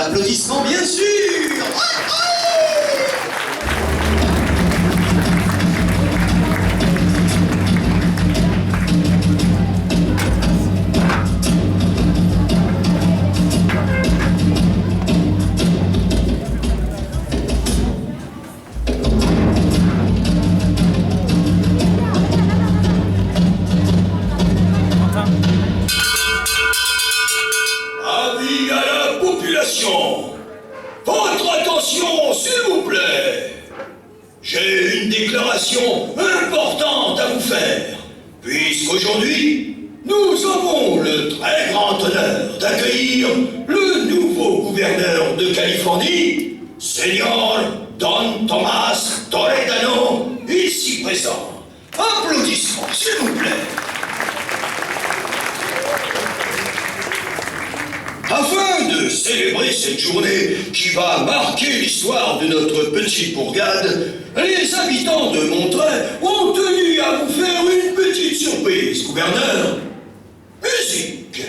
d'applaudissements, bien sûr. Avis à la population. Votre attention, s'il vous plaît. J'ai une déclaration importante à vous faire, puisqu'aujourd'hui, nous avons le très grand honneur d'accueillir le nouveau gouverneur de Californie, Señor Don Tomás Toledano, ici présent. Applaudissements, s'il vous plaît. Afin de célébrer cette journée qui va marquer l'histoire de notre petite bourgade, les habitants de Monterey ont tenu à vous faire une petite surprise, gouverneur. Musique.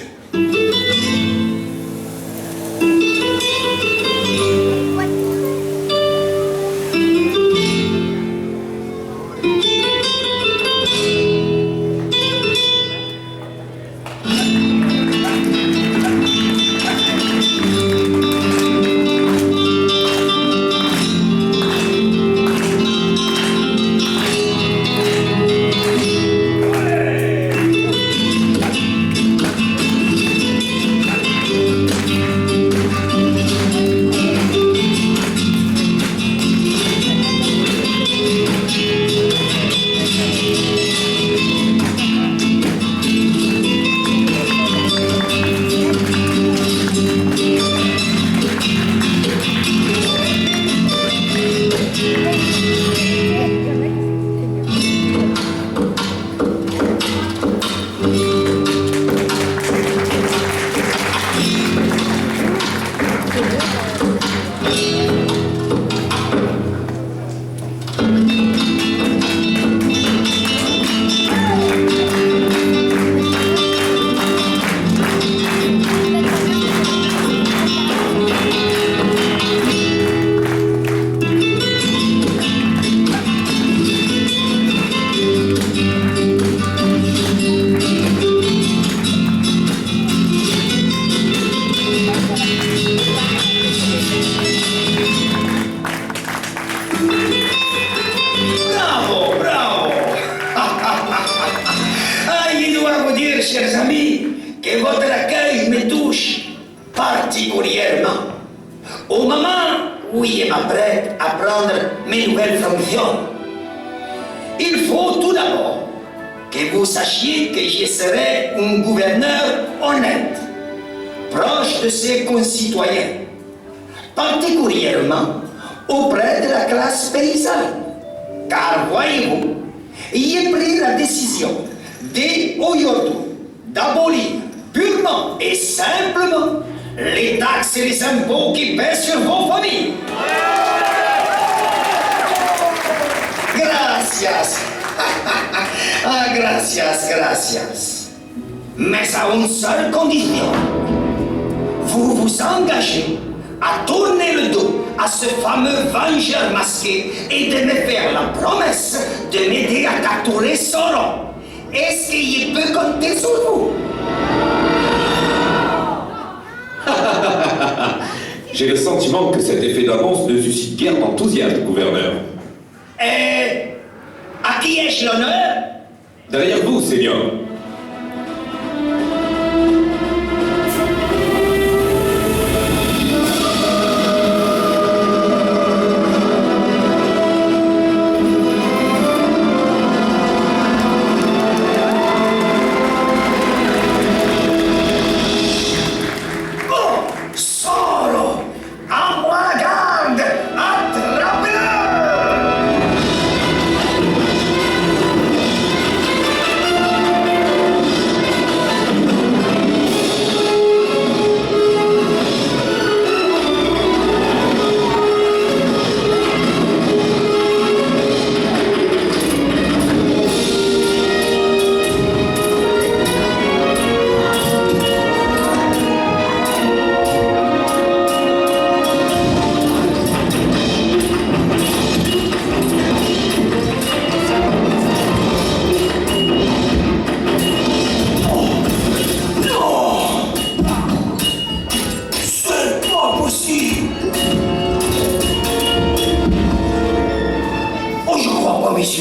Chers amis, que votre accueil me touche particulièrement. Au moment où je m'apprête à prendre mes nouvelles fonctions, il faut tout d'abord que vous sachiez que je serai un gouverneur honnête, proche de ses concitoyens, particulièrement auprès de la classe paysanne. Car voyez-vous, j'ai pris la décision dès aujourd'hui d'abolir purement et simplement les taxes et les impôts qui pèsent sur vos familles. Gracias. Ah, gracias, gracias. Mais à une seule condition. Vous vous engagez à tourner le dos à ce fameux vengeur masqué et de me faire la promesse de m'aider à capturer Sauron. Est-ce qu'il peut compter sur vous? J'ai le sentiment que cet effet d'annonce ne suscite guère d'enthousiasme, gouverneur. À qui ai-je l'honneur? Derrière vous, Seigneur.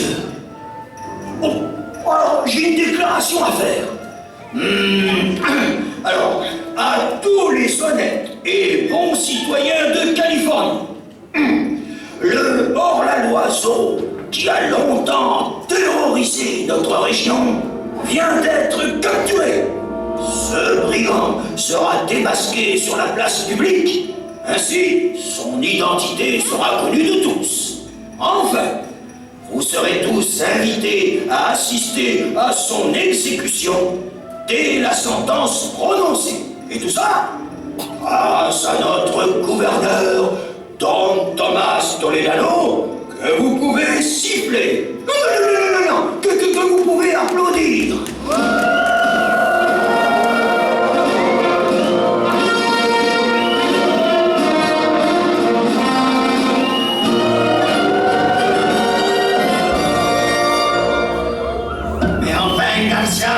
monsieur. Oh, alors, j'ai une déclaration à faire. Alors, à tous les honnêtes et bons citoyens de Californie, le hors-la-loi Zorro, qui a longtemps terrorisé notre région, vient d'être capturé. Ce brigand sera démasqué sur la place publique. Ainsi, son identité sera connue de tous. Enfin, vous serez tous invités à assister à son exécution dès la sentence prononcée. Et tout ça, grâce à notre gouverneur, Don Thomas Toledano, que vous pouvez siffler. Non, que vous pouvez applaudir. Mais enfin, Garcia,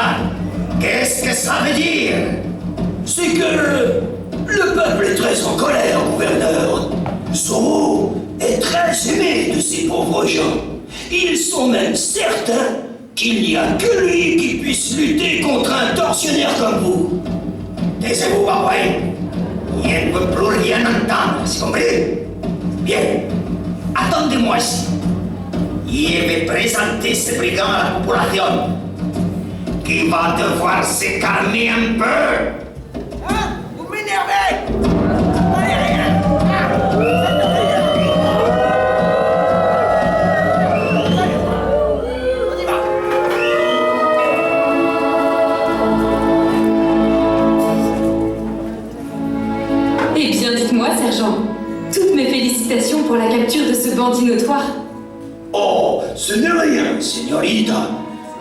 qu'est-ce que ça veut dire? C'est que le peuple est très en colère, gouverneur. Zorro est très aimé de ces pauvres gens. Ils sont même certains qu'il n'y a que lui qui puisse lutter contre un tortionnaire comme vous. Taisez-vous, Babouin. Il ne peut plus rien entendre, c'est compris? Bien. Attendez-moi ici. Je vais présenter ce brigand à la population, qui va devoir se calmer un peu. Hein? Vous m'énervez! Eh bien, dites-moi, sergent, toutes mes félicitations pour la capture de ce bandit notoire. Oh, ce n'est rien, señorita.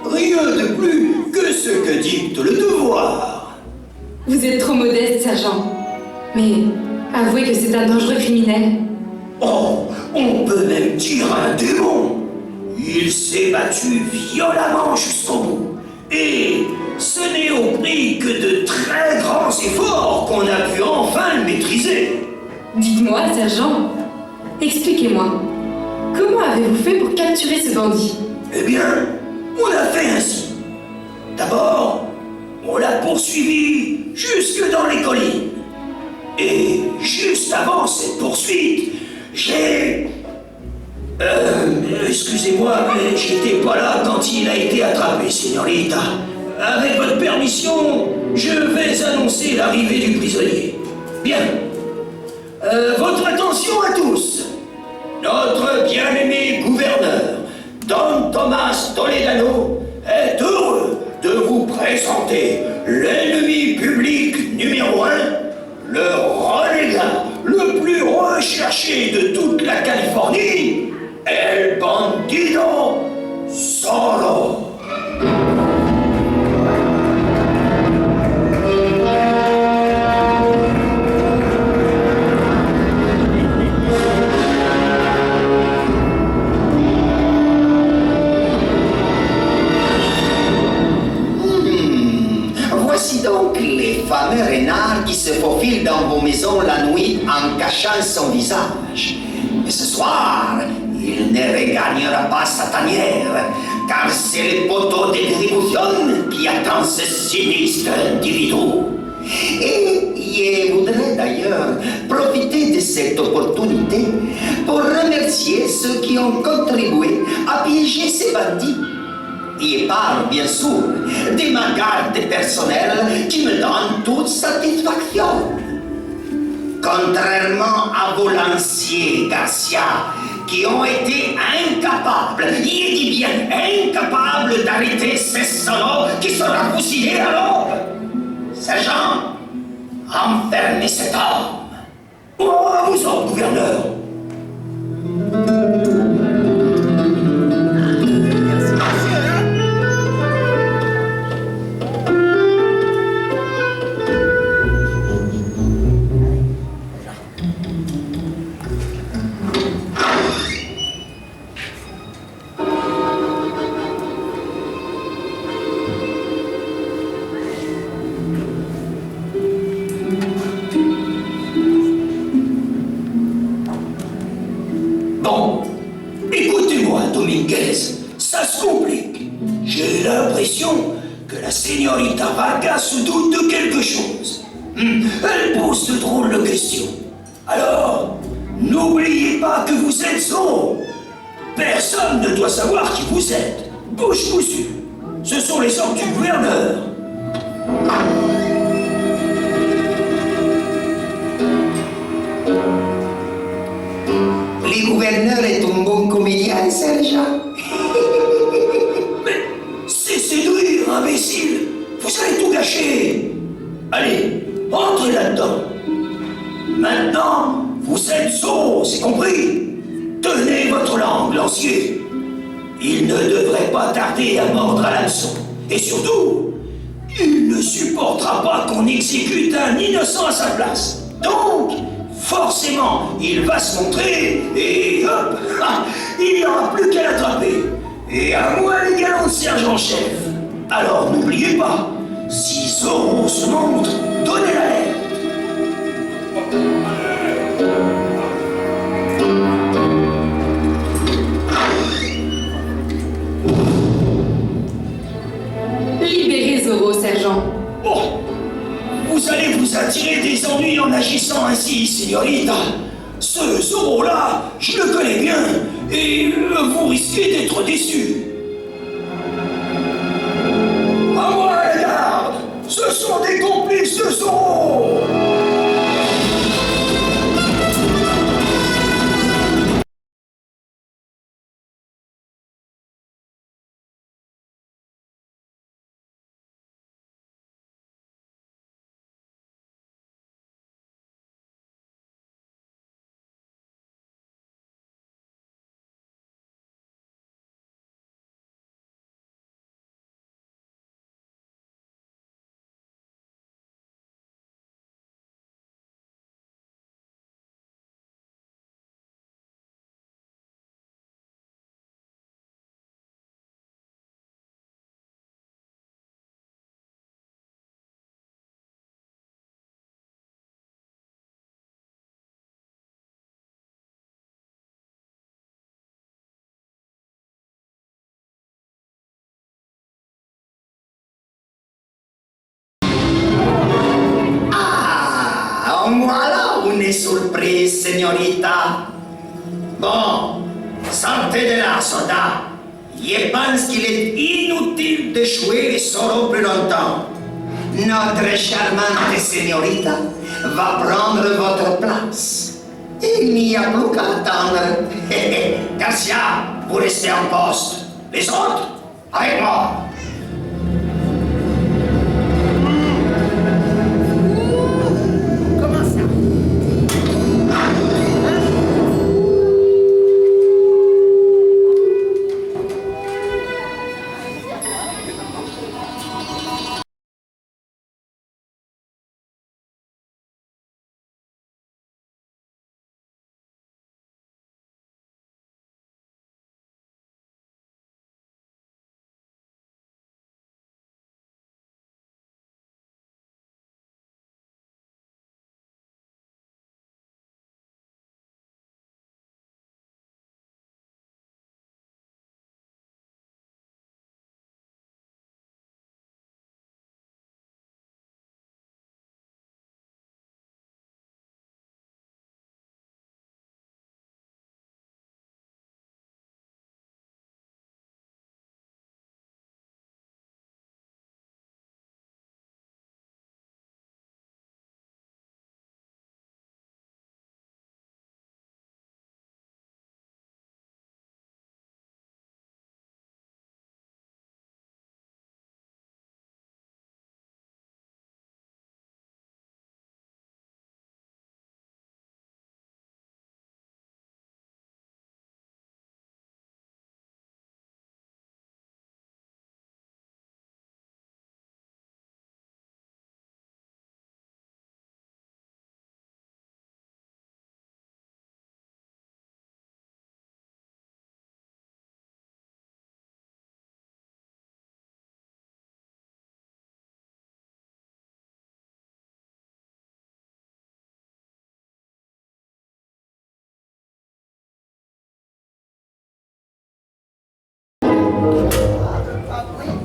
Rien de plus que ce que dicte le devoir. Vous êtes trop modeste, sergent. Mais avouez que c'est un dangereux criminel. Oh, on peut même dire un démon. Il s'est battu violemment jusqu'au bout. Et ce n'est au prix que de très grands efforts qu'on a pu enfin le maîtriser. Dites-moi, sergent, expliquez-moi. Comment avez-vous fait pour capturer ce bandit? Eh bien, on a fait ainsi. D'abord, on l'a poursuivi jusque dans les collines. Et juste avant cette poursuite, j'ai... excusez-moi, mais j'étais pas là quand il a été attrapé, señorita. Avec votre permission, je vais annoncer l'arrivée du prisonnier. Bien. Votre attention à tous. Notre bien-aimé gouverneur, Don Thomas Toledano, est heureux de vous présenter l'ennemi public numéro 1, le renégat le plus recherché de toute la Californie, El Bandido Zorro. Voici donc les fameux renards qui se faufilent dans vos maisons la nuit en cachant son visage. Mais ce soir, il ne regagnera pas sa tanière, car c'est le poteau d'exécution qui attend ce sinistre individu. Et je voudrais d'ailleurs profiter de cette opportunité pour remercier ceux qui ont contribué à piéger ces bandits. Et parle, bien sûr, de ma garde personnelle qui me donne toute satisfaction. Contrairement à vos lanciers, Garcia, qui ont été incapables, je dis bien incapables d'arrêter ces salauds qui sera fusillé à l'aube. Sergent, enfermez cet homme. Oh, à vous autres, gouverneur. Bon, ça se complique. J'ai l'impression que la señorita Vargas se doute de quelque chose. Elle pose de drôles de questions. Alors, n'oubliez pas que vous êtes Zorro. Personne ne doit savoir qui vous êtes. Bouche cousue. Ce sont les ordres du gouverneur. Le gouverneur est un bon comédien, sergent. Mais cessez de rire, imbécile. Vous allez tout gâcher. Allez, entrez là-dedans. Maintenant, vous êtes Zorro, c'est compris? Tenez votre langue, lancier. Il ne devrait pas tarder à mordre à l'hameçon. Et surtout, il ne supportera pas qu'on exécute un innocent à sa place. Donc, forcément, il va se montrer et hop, il n'y aura plus qu'à l'attraper. Et à moi les galants de sergent-chef. Alors n'oubliez pas, si Zorro se montre, donnez l'alerte. Libérez Zorro, sergent. Oh, vous allez vous attirer des ennuis en agissant ainsi, señorita. Ce Zorro-là, je le connais bien, et vous risquez d'être déçu. À moi la garde! Ce sont des complices de Zorro! Voilà une surprise, señorita. Bon, sortez de là, soldat. Je pense qu'il est inutile de jouer les Zorro plus longtemps. Notre charmante señorita va prendre votre place. Il n'y a plus qu'à attendre. Garcia, vous restez en poste. Les autres, avec moi.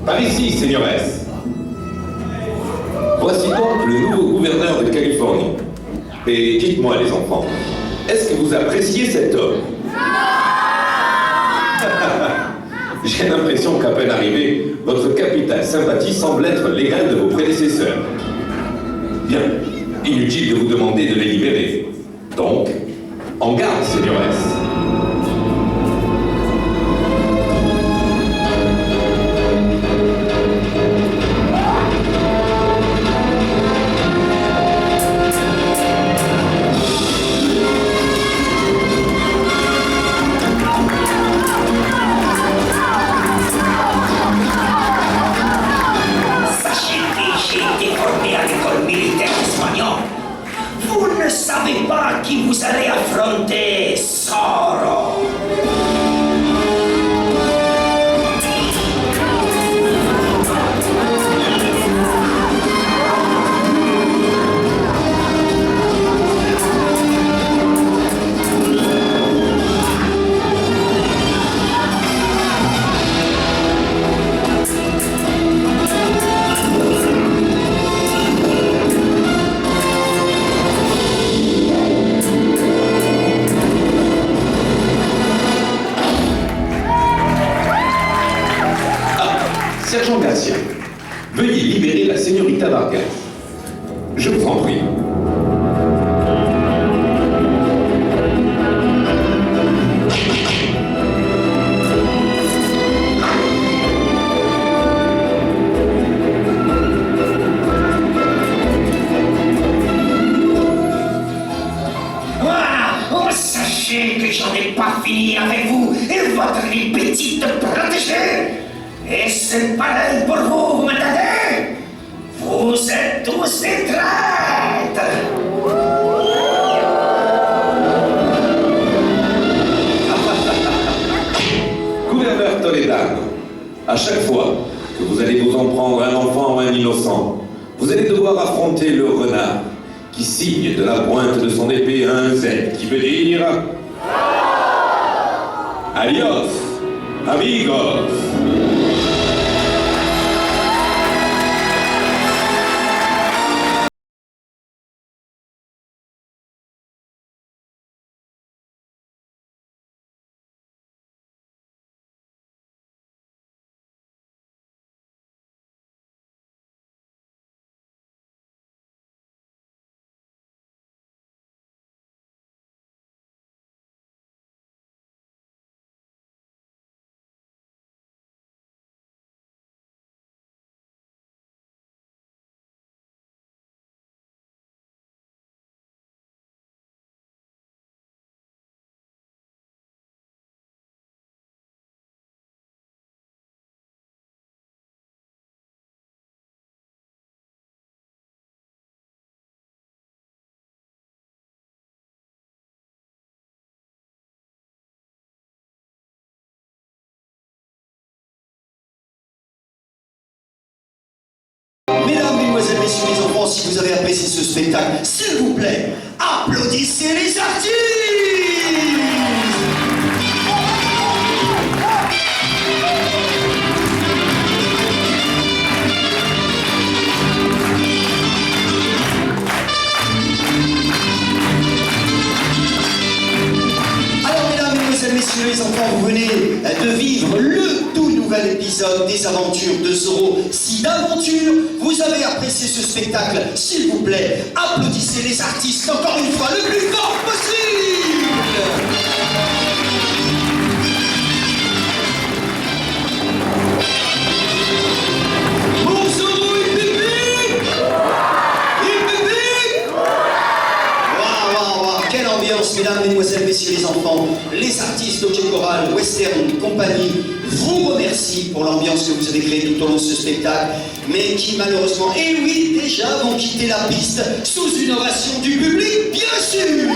Par ici, señores. Voici donc le nouveau gouverneur de Californie. Et dites-moi, les enfants, est-ce que vous appréciez cet homme? J'ai l'impression qu'à peine arrivé, votre capitale sympathie semble être l'égale de vos prédécesseurs. Bien, inutile de vous demander de les libérer. Donc, en garde, señores. Vous ne savez pas qui vous allez affronter, Zorro. Sergent Garcia, veuillez libérer la señorita Vargas. Je vous en prie. Oh, sachez que j'en ai pas fini avec vous et votre petite protégée. Et c'est pareil pour vous, vous m'entendez? Vous êtes tous des traîtres! Gouverneur Toledano, à chaque fois que vous allez vous en prendre un enfant ou un innocent, vous allez devoir affronter le renard qui signe de la pointe de son épée un Z qui veut dire Adios, amigos. Mesdames, mesdemoiselles, messieurs les enfants, si vous avez apprécié ce spectacle, s'il vous plaît, applaudissez les artistes! Alors, mesdames, mesdemoiselles, messieurs les enfants, vous venez de vivre le tout nouvel épisode des aventures de Zorro. Si d'aventure vous avez apprécié ce spectacle, s'il vous plaît, applaudissez les artistes encore une fois le plus fort possible. Pour Zorro et Pépé! Et Pépé! Waouh, waouh, waouh, quelle ambiance, mesdames, mesdemoiselles, messieurs les enfants. Les artistes d'Ok Choral Western Company vous remercie pour l'ambiance que vous avez créée tout au long de ce spectacle, mais qui malheureusement, et oui, déjà vont quitter la piste sous une ovation du public, bien sûr.